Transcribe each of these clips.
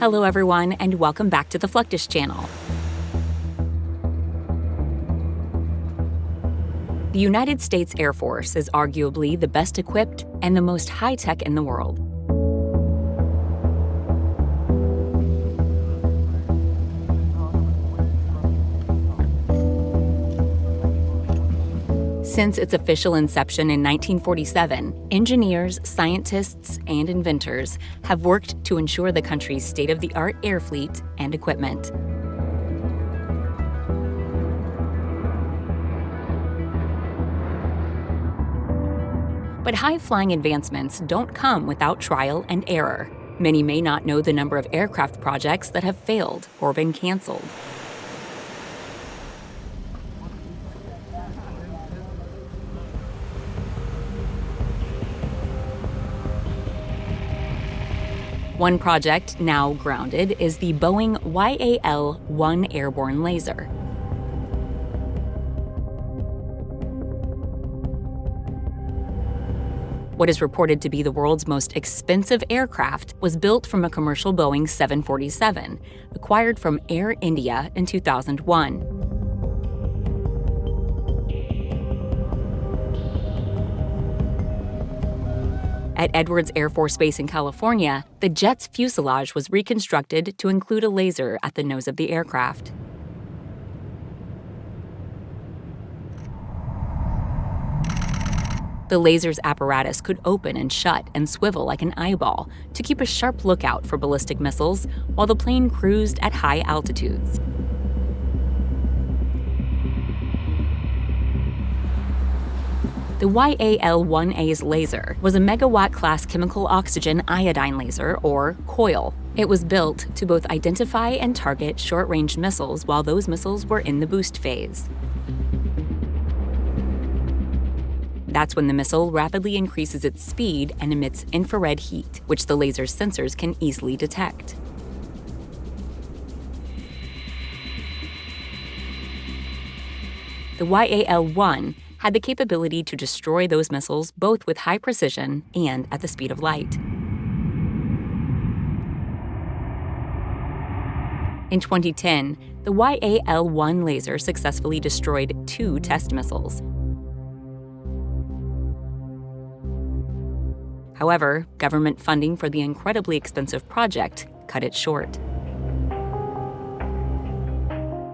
Hello, everyone, and welcome back to the Fluctus Channel. The United States Air Force is arguably the best equipped and the most high-tech in the world. Since its official inception in 1947, engineers, scientists, and inventors have worked to ensure the country's state-of-the-art air fleet and equipment. But high-flying advancements don't come without trial and error. Many may not know the number of aircraft projects that have failed or been canceled. One project now grounded is the Boeing Yal-1 Airborne Laser. What is reported to be the world's most expensive aircraft was built from a commercial Boeing 747, acquired from Air India in 2001. At Edwards Air Force Base in California, the jet's fuselage was reconstructed to include a laser at the nose of the aircraft. The laser's apparatus could open and shut and swivel like an eyeball to keep a sharp lookout for ballistic missiles while the plane cruised at high altitudes. The Yal1as Laser was a megawatt-class chemical oxygen iodine laser, or COIL. It was built to both identify and target short-range missiles while those missiles were in the boost phase. That's when the missile rapidly increases its speed and emits infrared heat, which the laser's sensors can easily detect. The Yal-1 had the capability to destroy those missiles both with high precision and at the speed of light. In 2010, the Yal-1 laser successfully destroyed 2 test missiles. However, government funding for the incredibly expensive project cut it short.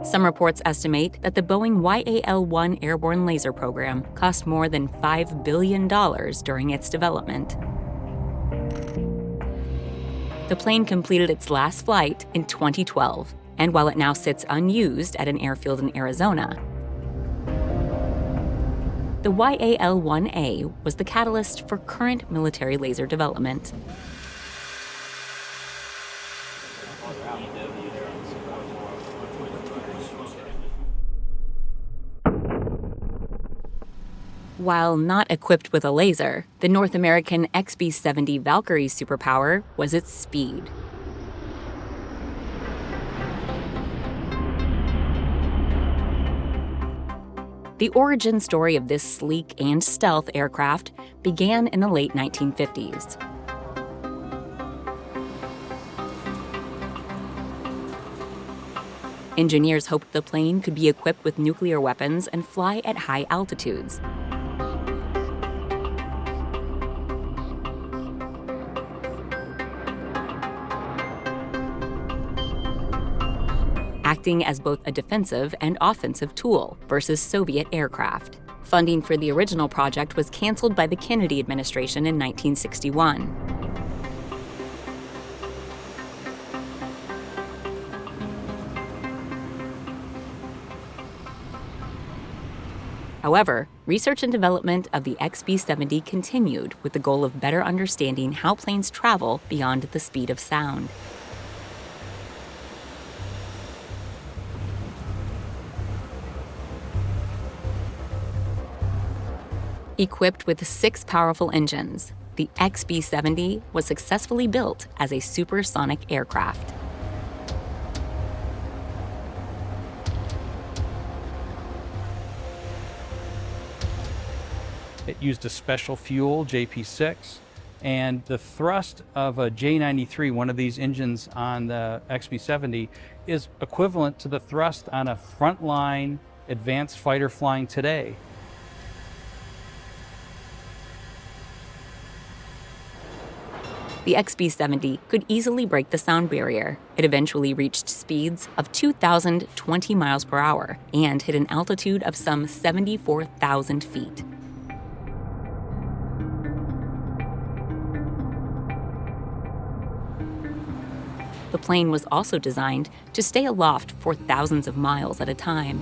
Some reports estimate that the Boeing Yal-1 Airborne Laser program cost more than $5 billion during its development. The plane completed its last flight in 2012, and while it now sits unused at an airfield in Arizona, the Yal-1A was the catalyst for current military laser development. While not equipped with a laser, the North American XB-70 Valkyrie's superpower was its speed. The origin story of this sleek and stealth aircraft began in the late 1950s. Engineers hoped the plane could be equipped with nuclear weapons and fly at high altitudes. Acting as both a defensive and offensive tool versus Soviet aircraft. Funding for the original project was canceled by the Kennedy administration in 1961. However, research and development of the XB-70 continued with the goal of better understanding how planes travel beyond the speed of sound. Equipped with 6 powerful engines, the XB-70 was successfully built as a supersonic aircraft. It used a special fuel, JP6, And the thrust of a J93, one of these engines on the XB-70, is equivalent to the thrust on a frontline advanced fighter flying today. The XB-70 could easily break the sound barrier. It eventually reached speeds of 2,020 miles per hour and hit an altitude of some 74,000 feet. The plane was also designed to stay aloft for thousands of miles at a time.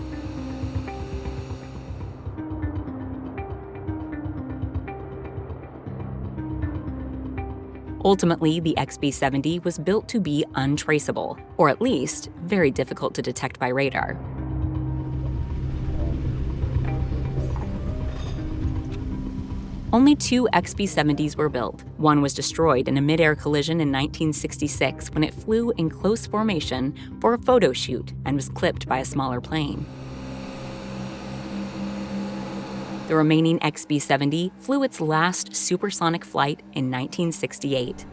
Ultimately, the XB-70 was built to be untraceable, or at least very difficult to detect by radar. Only 2 XB-70s were built. One was destroyed in a mid-air collision in 1966 when it flew in close formation for a photo shoot and was clipped by a smaller plane. The remaining XB-70 flew its last supersonic flight in 1968.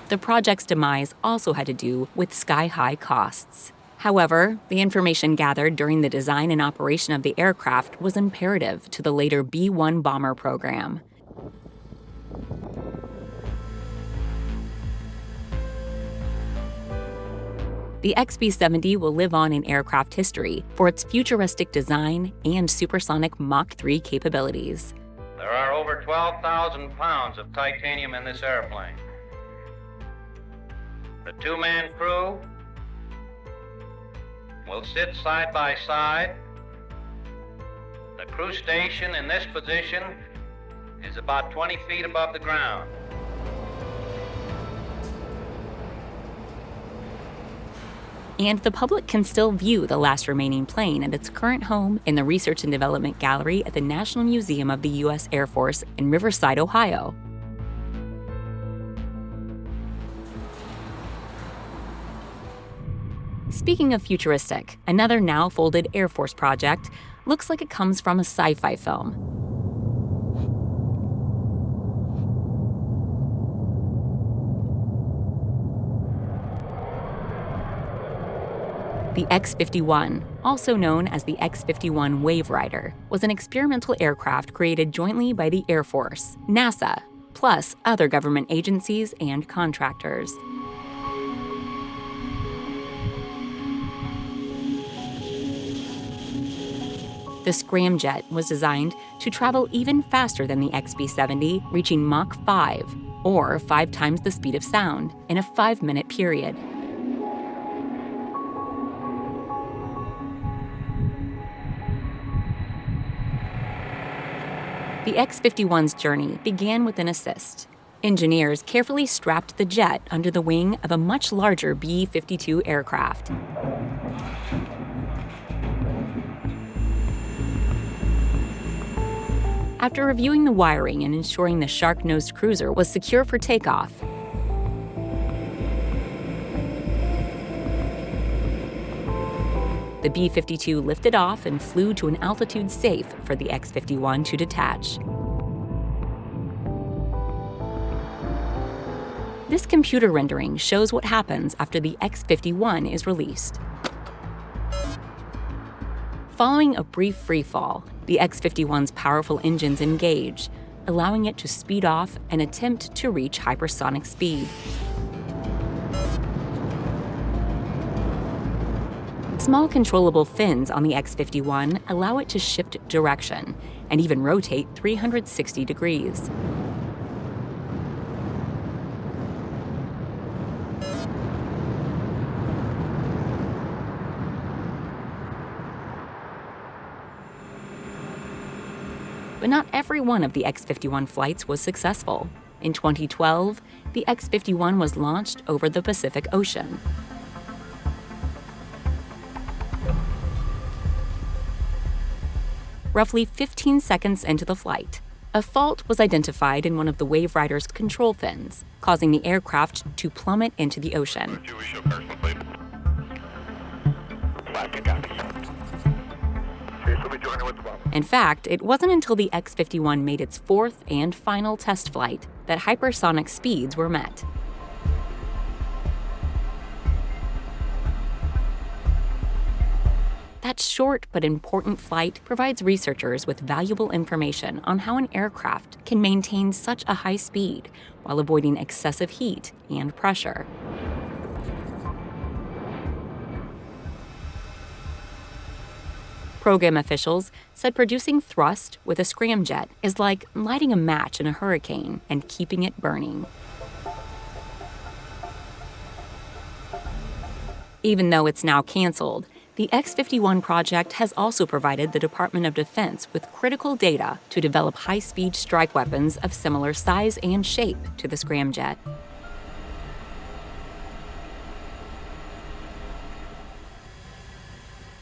The project's demise also had to do with sky-high costs. However, the information gathered during the design and operation of the aircraft was imperative to the later B-1 bomber program. The XB-70 will live on in aircraft history for its futuristic design and supersonic Mach 3 capabilities. There are over 12,000 pounds of titanium in this airplane. The 2-man crew will sit side by side. The crew station in this position is about 20 feet above the ground. And the public can still view the last remaining plane at its current home in the Research and Development Gallery at the National Museum of the U.S. Air Force in Riverside, Ohio. Speaking of futuristic, another now-folded Air Force project looks like it comes from a sci-fi film. The X-51, also known as the X-51 Wave Rider, was an experimental aircraft created jointly by the Air Force, NASA, plus other government agencies and contractors. The scramjet was designed to travel even faster than the XB-70, reaching Mach 5, or 5 times the speed of sound, in a 5-minute period. The X-51's journey began with an assist. Engineers carefully strapped the jet under the wing of a much larger B-52 aircraft. After reviewing the wiring and ensuring the shark-nosed cruiser was secure for takeoff, the B-52 lifted off and flew to an altitude safe for the X-51 to detach. This computer rendering shows what happens after the X-51 is released. Following a brief freefall, the X-51's powerful engines engage, allowing it to speed off and attempt to reach hypersonic speed. Small controllable fins on the X-51 allow it to shift direction and even rotate 360 degrees. But not every one of the X-51 flights was successful. In 2012, the X-51 was launched over the Pacific Ocean. Roughly 15 seconds into the flight, a fault was identified in one of the Wave Rider's control fins, causing the aircraft to plummet into the ocean. In fact, it wasn't until the X-51 made its fourth and final test flight that hypersonic speeds were met. That short but important flight provides researchers with valuable information on how an aircraft can maintain such a high speed while avoiding excessive heat and pressure. Program officials said producing thrust with a scramjet is like lighting a match in a hurricane and keeping it burning. Even though it's now canceled, the X-51 project has also provided the Department of Defense with critical data to develop high-speed strike weapons of similar size and shape to the scramjet.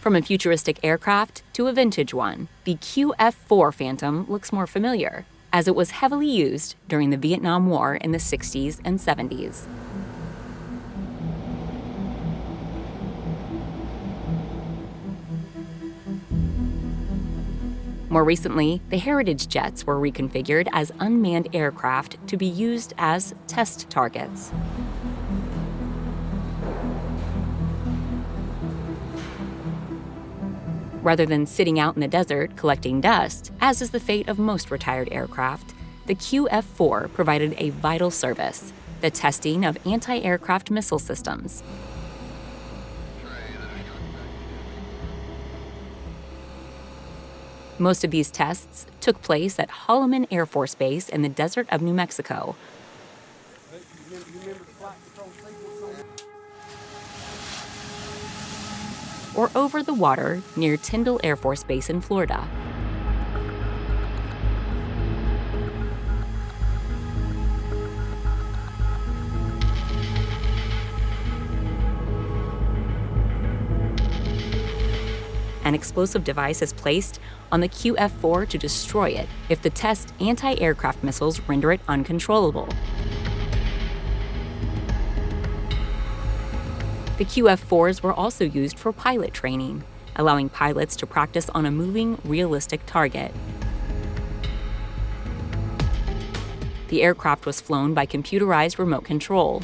From a futuristic aircraft to a vintage one, the QF-4 Phantom looks more familiar, as it was heavily used during the Vietnam War in the 60s and 70s. More recently, the Heritage jets were reconfigured as unmanned aircraft to be used as test targets. Rather than sitting out in the desert collecting dust, as is the fate of most retired aircraft, the QF-4 provided a vital service, the testing of anti-aircraft missile systems. Most of these tests took place at Holloman Air Force Base in the desert of New Mexico. Or over the water near Tyndall Air Force Base in Florida. An explosive device is placed on the QF-4 to destroy it if the test anti-aircraft missiles render it uncontrollable. The QF-4s were also used for pilot training, allowing pilots to practice on a moving, realistic target. The aircraft was flown by computerized remote control.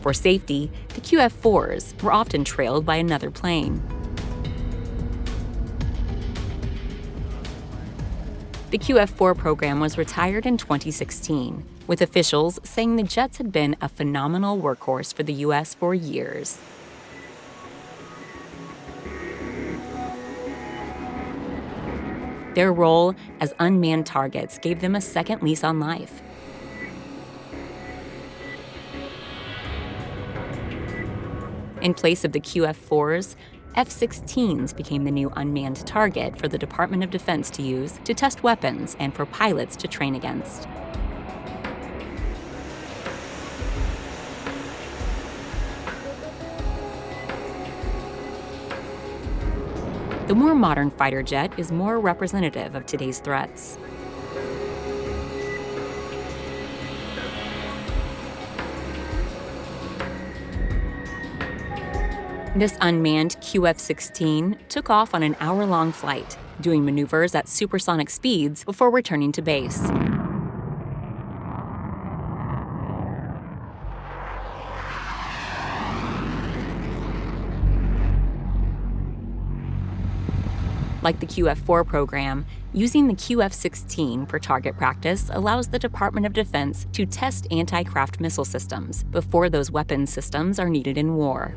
For safety, the QF-4s were often trailed by another plane. The QF-4 program was retired in 2016, with officials saying the jets had been a phenomenal workhorse for the U.S. for years. Their role as unmanned targets gave them a second lease on life. In place of the QF-4s, F-16s became the new unmanned target for the Department of Defense to use to test weapons and for pilots to train against. The more modern fighter jet is more representative of today's threats. This unmanned QF-16 took off on an hour-long flight, doing maneuvers at supersonic speeds before returning to base. Like the QF-4 program, using the QF-16 for target practice allows the Department of Defense to test anti-craft missile systems before those weapons systems are needed in war.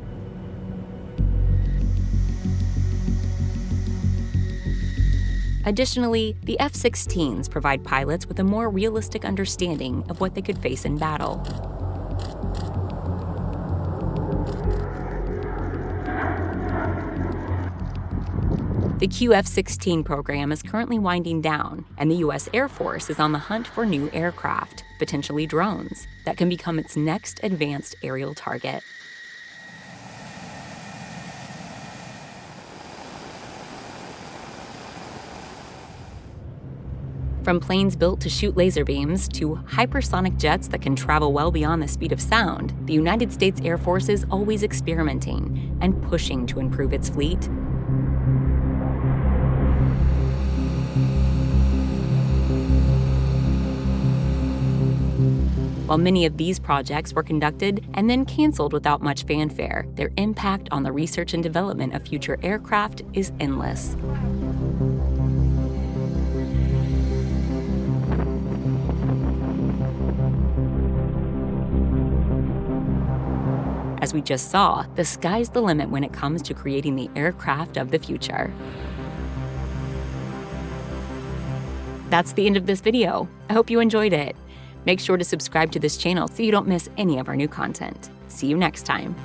Additionally, the F-16s provide pilots with a more realistic understanding of what they could face in battle. The QF-16 program is currently winding down, and the U.S. Air Force is on the hunt for new aircraft, potentially drones, that can become its next advanced aerial target. From planes built to shoot laser beams to hypersonic jets that can travel well beyond the speed of sound, the United States Air Force is always experimenting and pushing to improve its fleet. While many of these projects were conducted and then canceled without much fanfare, their impact on the research and development of future aircraft is endless. As we just saw, the sky's the limit when it comes to creating the aircraft of the future. That's the end of this video. I hope you enjoyed it. Make sure to subscribe to this channel so you don't miss any of our new content. See you next time.